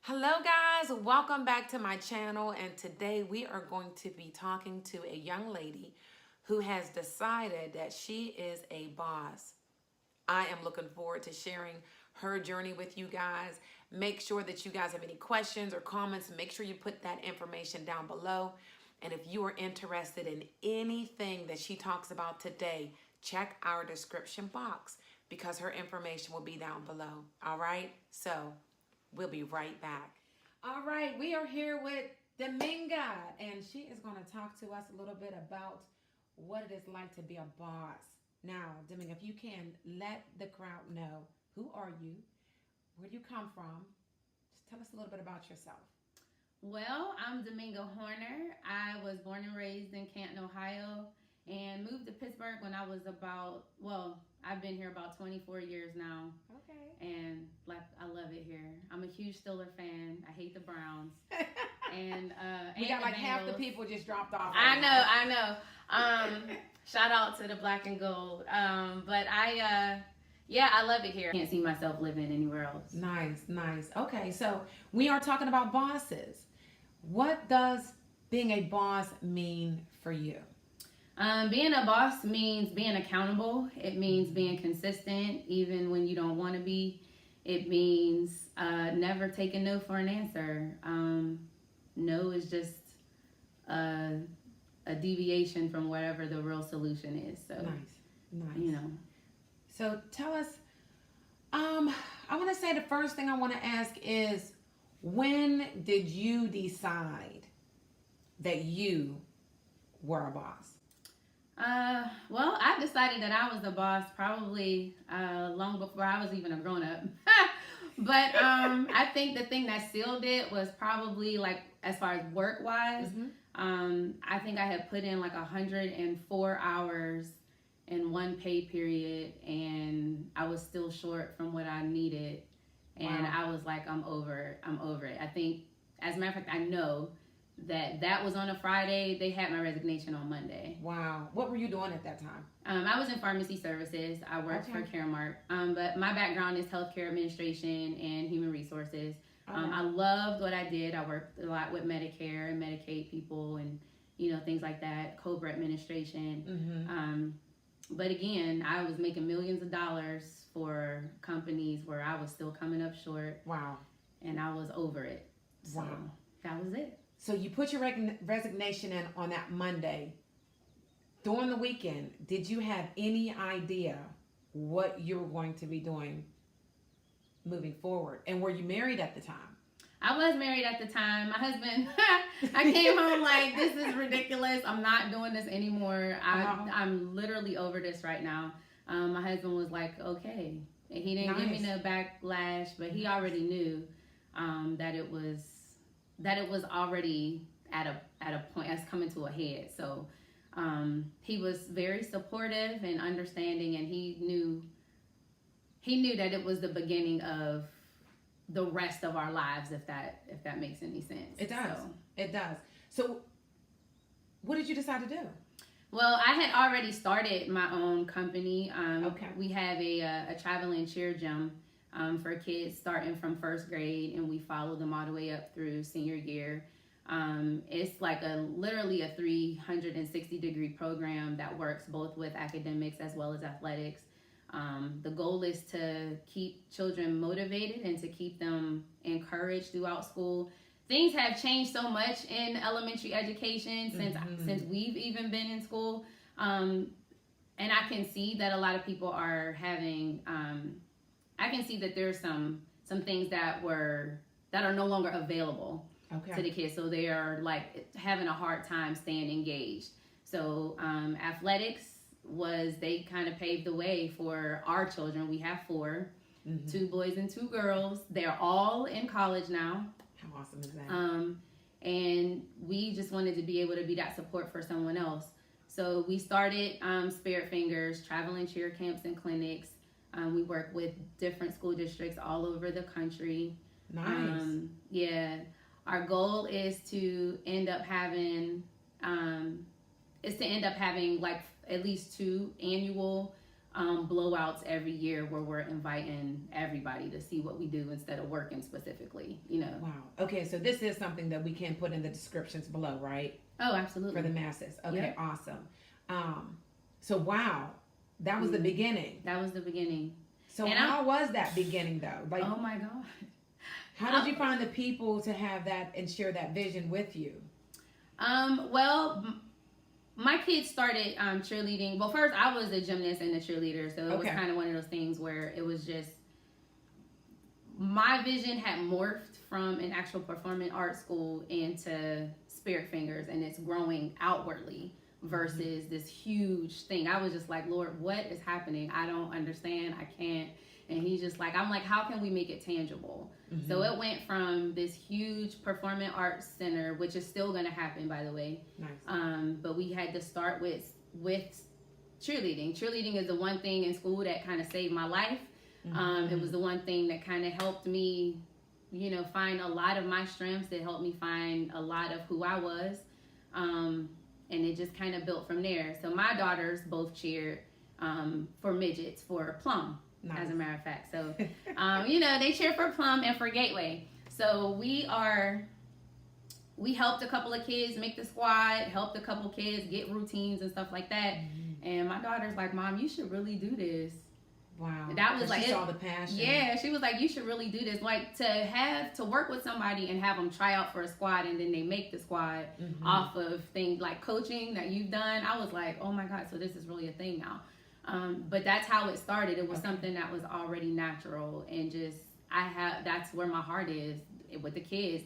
Hello guys, welcome back to my channel, and today we are going to be talking to a young lady who has decided that she is a boss. I am looking forward to sharing her journey with you guys. Make sure that you guys have any questions or comments. Make sure you put that information down below. And if you are interested in anything that she talks about today, check our description box because her information will be down below. All right? So we'll be right back. All right, we are here with Dominga, and she is going to talk to us a little bit about what it is like to be a boss. Now, Dominga, if you can let the crowd know, who are you? Where do you come from? Just tell us a little bit about yourself. Well, I'm Dominga Horner. I was born and raised in Canton, Ohio, and moved to Pittsburgh when I was I've been here about 24 years now. Okay. And I love it here. I'm a huge Steeler fan. I hate the Browns. And we got like half the people just dropped off. I know. Shout out to the black and gold. But I love it here. I can't see myself living anywhere else. Nice. Okay, so we are talking about bosses. What does being a boss mean for you? Being a boss means being accountable. It means being consistent even when you don't want to be. It means never taking no for an answer. No is just a deviation from whatever the real solution is. So nice. You know. So tell us, I want to say the first thing I want to ask is, when did you decide that you were a boss? Well, I decided that I was a boss probably long before I was even a grown-up. But I think the thing that sealed it was probably like as far as work-wise. Mm-hmm. I think I had put in like 104 hours in one pay period, and I was still short from what I needed. And Wow. I was like, I'm over it. I think, as a matter of fact, I know that was on a Friday. They had my resignation on Monday. Wow. What were you doing at that time? I was in pharmacy services. I worked for Caremark. But my background is healthcare administration and human resources. I loved what I did. I worked a lot with Medicare and Medicaid people and, things like that, COBRA administration. Mm-hmm. But again, I was making millions of dollars for companies where I was still coming up short. Wow. And I was over it. So Wow. That was it. So you put your resignation in on that Monday. During the weekend, did you have any idea what you were going to be doing moving forward? And were you married at the time? I was married at the time. My husband, I came home like, this is ridiculous. I'm not doing this anymore. I'm literally over this right now. My husband was like, okay. And he didn't give me no backlash, but he already knew that it was already at a point that's coming to a head. So he was very supportive and understanding, and he knew that it was the beginning of the rest of our lives, if that makes any sense. It does. It does. So what did you decide to do? Well, I had already started my own company. Okay. We have a traveling cheer gym for kids starting from first grade, and we follow them all the way up through senior year. It's like literally a 360-degree program that works both with academics as well as athletics. The goal is to keep children motivated and to keep them encouraged throughout school. Things have changed so much in elementary education since we've even been in school. And I can see that a lot of people are having, I can see that there's some things that are no longer available to the kids. So they are like having a hard time staying engaged. So athletics they kind of paved the way for our children. We have 4, 2 boys and 2 girls. They're all in college now. How awesome is that? And we just wanted to be able to be that support for someone else. So we started Spirit Fingers, traveling cheer camps and clinics. We work with different school districts all over the country. Nice. Our goal is to end up having like at least 2 annual blowouts every year where we're inviting everybody to see what we do instead of working specifically, Wow. Okay, so this is something that we can put in the descriptions below, right? Oh, absolutely. For the masses. Okay, Yep. Awesome. So wow, that was the beginning. That was the beginning. So how was that beginning though? Like, oh my God. How did you find the people to have that and share that vision with you? Well, my kids started cheerleading. Well, first I was a gymnast and a cheerleader, so it was kind of one of those things where it was just my vision had morphed from an actual performing arts school into Spirit Fingers, and it's growing outwardly versus this huge thing. I was just like, Lord, what is happening? I don't understand. I can't. And he's just like, I'm like, how can we make it tangible? Mm-hmm. So it went from this huge performing arts center, which is still going to happen, by the way. Nice. But we had to start with cheerleading. Cheerleading is the one thing in school that kind of saved my life. Mm-hmm. It was the one thing that kind of helped me, find a lot of my strengths. It helped me find a lot of who I was. And it just kind of built from there. So my daughters both cheered for midgets, for Plum. Nice. As a matter of fact. So, they cheer for Plum and for Gateway. So we helped a couple of kids make the squad, helped a couple of kids get routines and stuff like that. Mm-hmm. And my daughter's like, Mom, you should really do this. Wow. That was like, she saw the passion. Yeah, she was like, you should really do this. Like to work with somebody and have them try out for a squad and then they make the squad off of things like coaching that you've done. I was like, oh my God, so this is really a thing now. But that's how it started. It was something that was already natural, and just that's where my heart is with the kids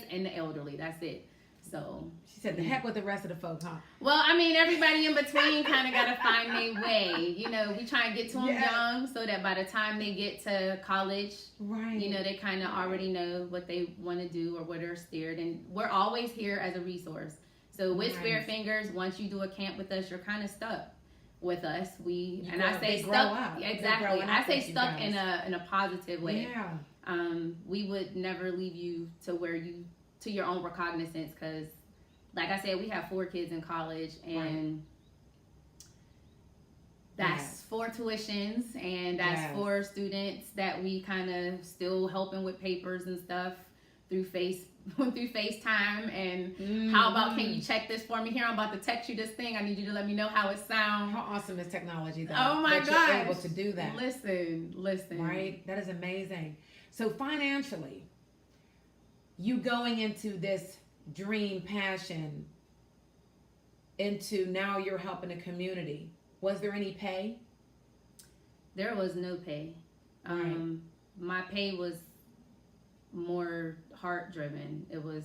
and the elderly. That's it. So she said, "The heck with the rest of the folks, huh?" Well, I mean, everybody in between kind of got to find their way. We try and get to them young so that by the time they get to college, right? They kind of already know what they want to do or where they're steered, and we're always here as a resource. So with Spirit Fingers, once you do a camp with us, you're kind of stuck with us. I say stuck. Exactly. I say stuck in a positive way. Yeah. We would never leave you to your own recognizance, because like I said, we have 4 kids in college, and that's 4 tuitions, and that's 4 students that we kind of still helping with papers and stuff through FaceTime, and how about, can you check this for me here? I'm about to text you this thing. I need you to let me know how it sounds. How awesome is technology though? Oh my God, you're able gosh. to do that. Listen. Right? That is amazing. So financially, you going into this dream passion into now you're helping the community. Was there any pay? There was no pay. Right. My pay was more heart driven. It was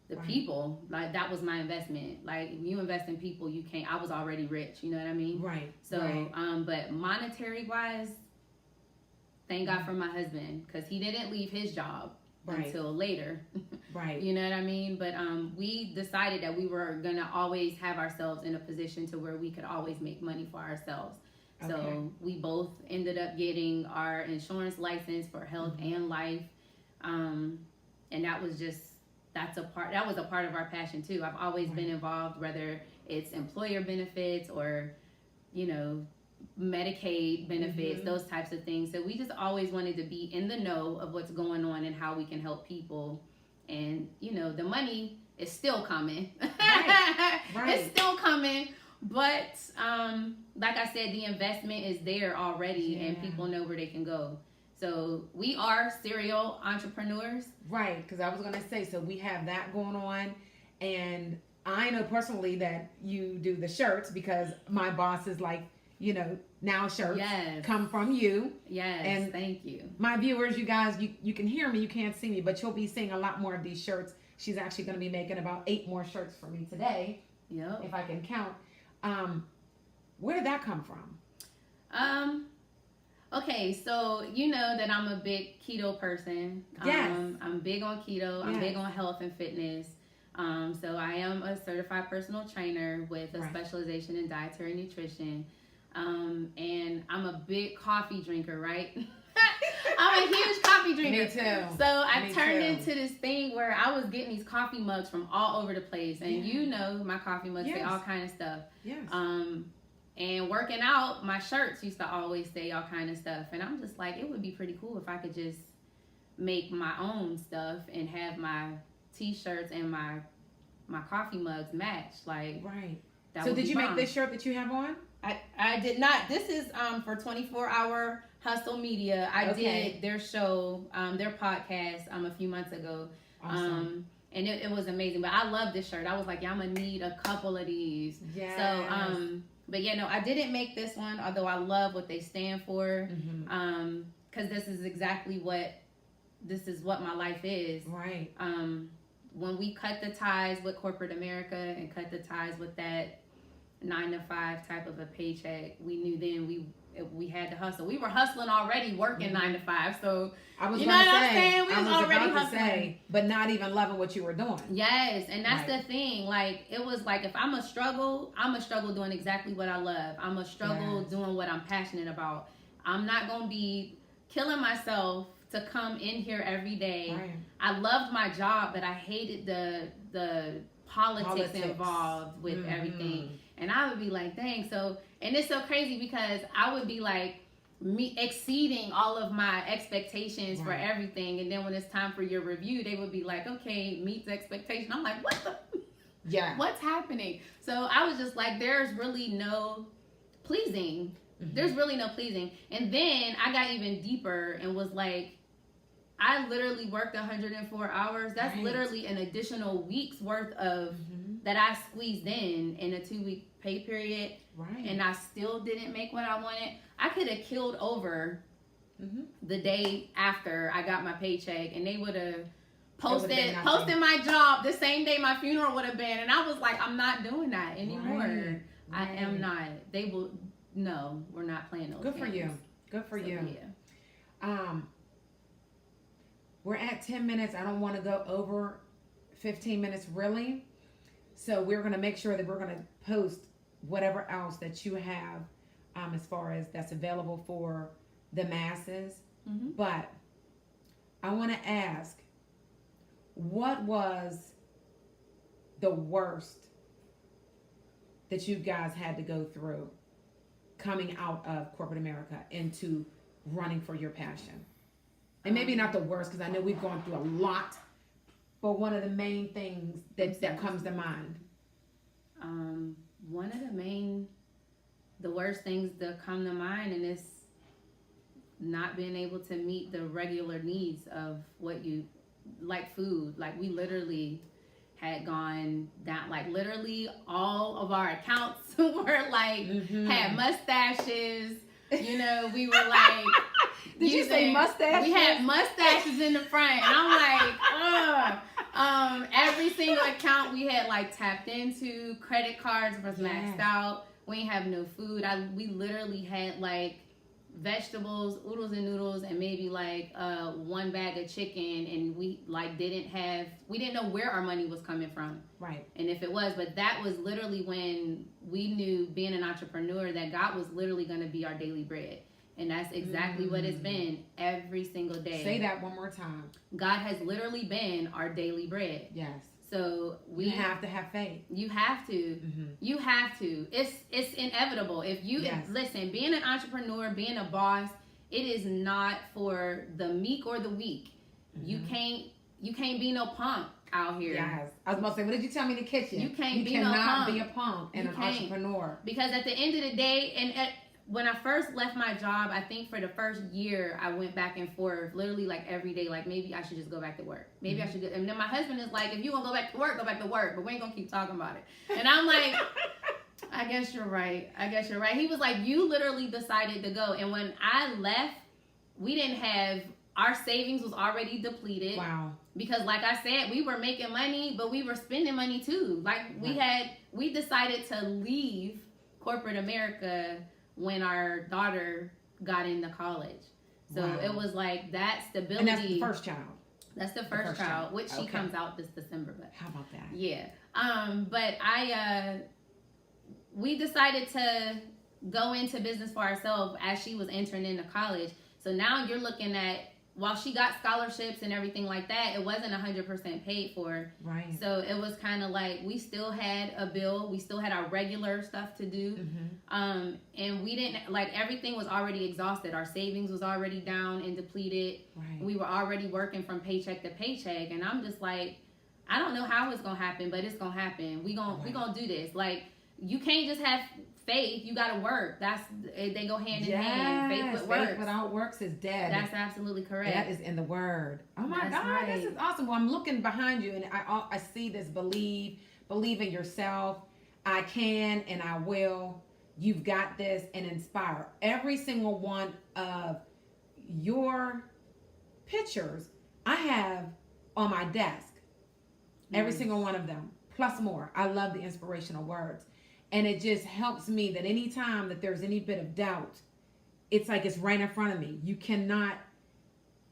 the people. Like, that was my investment. Like, if you invest in people, you can't. I was already rich, you know what I mean? Right. So but monetary wise, thank God for my husband, because he didn't leave his job until later. Right. You know what I mean? But we decided that we were gonna always have ourselves in a position to where we could always make money for ourselves. So we both ended up getting our insurance license for health and life. And that was a part of our passion too. I've always been involved, whether it's employer benefits or, Medicaid benefits, those types of things. So we just always wanted to be in the know of what's going on and how we can help people. And, the money is still coming. Right. It's still coming. But, like I said, the investment is there already and people know where they can go. So we are serial entrepreneurs. Right, because I was going to say, so we have that going on. And I know personally that you do the shirts, because my boss is like, now shirts come from you. Yes, and thank you. My viewers, you guys, you can hear me, you can't see me, but you'll be seeing a lot more of these shirts. She's actually going to be making about 8 more shirts for me today. Yep. If I can count. Where did that come from? Okay, so you know that I'm a big keto person. Yes. I'm big on keto. I'm big on health and fitness. So I am a certified personal trainer with a specialization in dietary nutrition. And I'm a big coffee drinker, right? I'm a huge coffee drinker. Me too. So I turned into this thing where I was getting these coffee mugs from all over the place. And my coffee mugs say all kind of stuff. Yes. And working out, my shirts used to always say all kind of stuff. And I'm just like, it would be pretty cool if I could just make my own stuff and have my t-shirts and my coffee mugs match. Like, right. That So would did be you make fun. this shirt that you have on? I did not. This is for 24-hour Hustle Media. I did their show, their podcast a few months ago. Awesome. And it was amazing. But I love this shirt. I was like, yeah, I'm gonna need a couple of these. Yes. So but yeah, no, I didn't make this one, although I love what they stand for. Because this is exactly what my life is. Right. When we cut the ties with corporate America and cut the ties with that 9-to-5 type of a paycheck, we knew then we had to hustle. We were hustling already, working 9 to 5. So I was you know what I'm saying? I We was was already about to hustling. say, but not even loving what you were doing. Yes, and that's the thing. Like, it was like, if I'm a struggle doing exactly what I love. I'm a struggle doing what I'm passionate about. I'm not gonna be killing myself to come in here every day. Right. I loved my job, but I hated the politics involved with everything. And I would be like, dang. So, and it's so crazy because I would be like, me exceeding all of my expectations for everything. And then when it's time for your review, they would be like, okay, meets expectation. I'm like, what the? Yeah. What's happening? So I was just like, there's really no pleasing. There's really no pleasing. And then I got even deeper and was like, I literally worked 104 hours. That's literally an additional week's worth of that I squeezed in a 2-week pay period. Right. And I still didn't make what I wanted. I could have killed over the day after I got my paycheck, and they would have posted my job the same day my funeral would have been. And I was like, I'm not doing that anymore. Right. I am not. They will. No, we're not playing those. Good for games. you. Good for you. Yeah. We're at 10 minutes. I don't want to go over 15 minutes really. So we're going to make sure that we're going to post whatever else that you have as far as that's available for the masses. But I want to ask, what was the worst that you guys had to go through coming out of corporate America into running for your passion? And maybe not the worst, because I know we've gone through a lot, but one of the main things that comes to mind. One of the worst things that come to mind, and it's not being able to meet the regular needs of what you, like food. Like, we literally had gone down, like literally all of our accounts were like, had mustaches, you know, we were like, Did you say mustaches? We had mustaches in the front, and I'm like, ugh. Every single account we had like tapped into, credit cards was maxed out. We ain't have no food. We literally had like vegetables, oodles and noodles, and maybe like 1 bag of chicken, and we didn't know where our money was coming from. Right. And if it was, but that was literally when we knew, being an entrepreneur, that God was literally going to be our daily bread. And that's exactly what it's been every single day. Say that one more time. God has literally been our daily bread. Yes. So you have to have faith. You have to. You have to. It's inevitable. If you listen, being an entrepreneur, being a boss, it is not for the meek or the weak. You can't be no punk out here. Yes. I was about to say, what did you tell me in the kitchen? You cannot be a punk and an entrepreneur. Because at the end of the day, when I first left my job, I think for the first year, I went back and forth, literally like every day, like maybe I should just go back to work. Maybe I should go. And then my husband is like, if you want to go back to work, go back to work. But we ain't going to keep talking about it. And I'm like, I guess you're right. He was like, you literally decided to go. And when I left, we didn't have, our savings was already depleted. Wow. Because like I said, we were making money, but we were spending money too. Like we decided to leave corporate America when our daughter got into college. So it was like that stability. And that's the first child. That's the first child, which she comes out this December. But how about that? Yeah. But we decided to go into business for ourselves as she was entering into college. So now you're looking at, while she got scholarships and everything like that, it wasn't 100% paid for. Right. So it was kind of like we still had a bill. We still had our regular stuff to do. And we didn't, like, everything was already exhausted. Our savings was already down and depleted. Right. We were already working from paycheck to paycheck. And I'm just like, I don't know how it's going to happen, but it's going to happen. We gonna do this. Like, you can't just have faith, you got to work. They go hand in hand. Faith without works is dead. That's absolutely correct. That is in the word. Oh my That's God, right. This is awesome. Well, I'm looking behind you, and I see this: believe in yourself. I can and I will. You've got this, and inspire. Every single one of your pictures I have on my desk. Every single one of them, plus more. I love the inspirational words. And it just helps me that anytime that there's any bit of doubt, it's like it's right in front of me. You cannot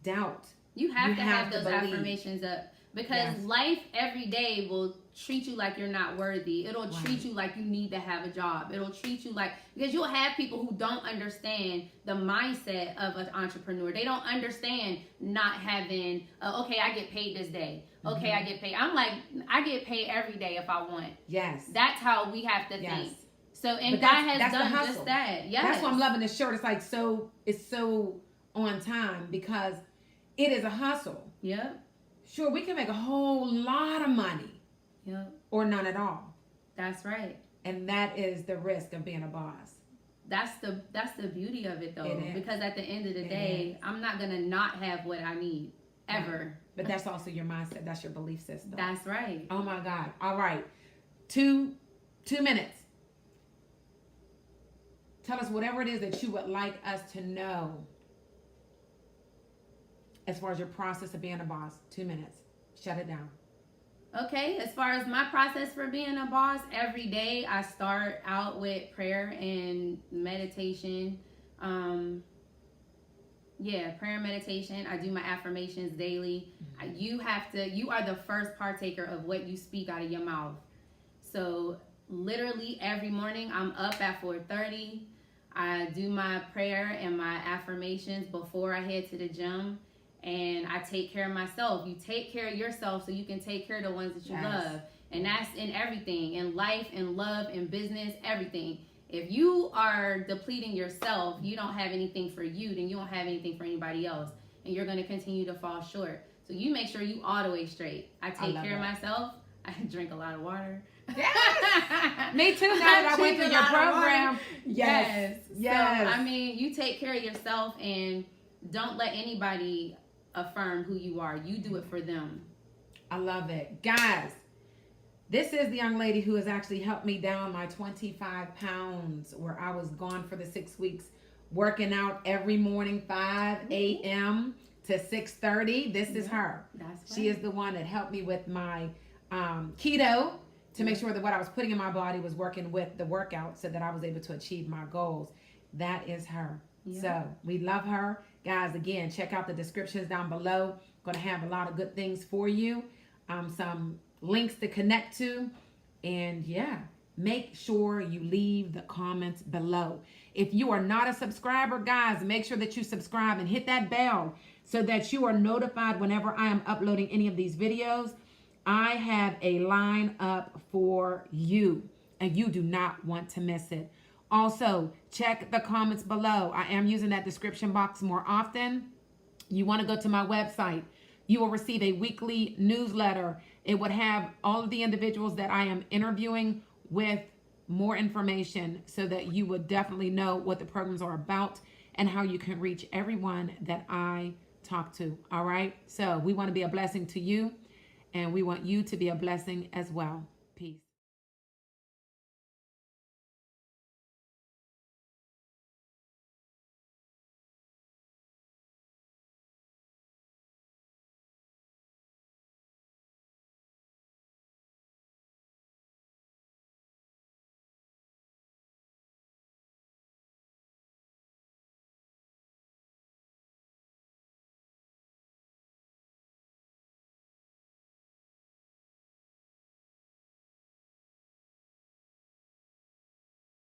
doubt. You have to have those affirmations up, because Yes. life every day will treat you like you're not worthy. It'll treat you like you need to have a job. It'll treat you like, because you'll have people who don't understand the mindset of an entrepreneur. They don't understand not having, okay, I get paid this day. Okay, I get paid. I'm like, I get paid every day if I want. Yes. That's how we have to think. So, and But God has that's the done hustle. just that. Yes. That's why I'm loving this shirt. It's like it's so on time, because it is a hustle. Yep. Sure, we can make a whole lot of money. Yep. Or none at all. That's right. And that is the risk of being a boss. That's the beauty of it, though. It is. Because at the end of the day, I'm not gonna not have what I need ever. Right. But that's also your mindset. That's your belief system. That's right. Oh my God. All right. 2 minutes. Tell us whatever it is that you would like us to know as far as your process of being a boss. 2 minutes. Shut it down. Okay, as far as my process for being a boss, every day I start out with prayer and meditation. Prayer and meditation. I do my affirmations daily. You are the first partaker of what you speak out of your mouth. So literally every morning I'm up at 4:30. I do my prayer and my affirmations before I head to the gym. And I take care of myself. You take care of yourself so you can take care of the ones that you love. And that's in everything, in life, in love, in business, everything. If you are depleting yourself, you don't have anything for you, then you don't have anything for anybody else. And you're going to continue to fall short. So you make sure you all the way straight. I take care of myself. I drink a lot of water. Yes. Me too, now that I went through your program. Yes. So, I mean, you take care of yourself and don't let anybody affirm who you are. You do it for them. I love it. Guys, this is the young lady who has actually helped me down my 25 pounds, where I was gone for the 6 weeks, working out every morning, 5 a.m. to 6:30. This is her. That's right. She is the one that helped me with my keto, to make sure that what I was putting in my body was working with the workout, so that I was able to achieve my goals. That is her. Yeah. So we love her. Guys, again, check out the descriptions down below. Going to have a lot of good things for you. Some links to connect to. And yeah, make sure you leave the comments below. If you are not a subscriber, guys, make sure that you subscribe and hit that bell so that you are notified whenever I am uploading any of these videos. I have a line up for you, and you do not want to miss it. Also, check the comments below. I am using that description box more often. You want to go to my website. You will receive a weekly newsletter. It would have all of the individuals that I am interviewing with more information, so that you would definitely know what the programs are about and how you can reach everyone that I talk to. All right. So we want to be a blessing to you, and we want you to be a blessing as well. Peace.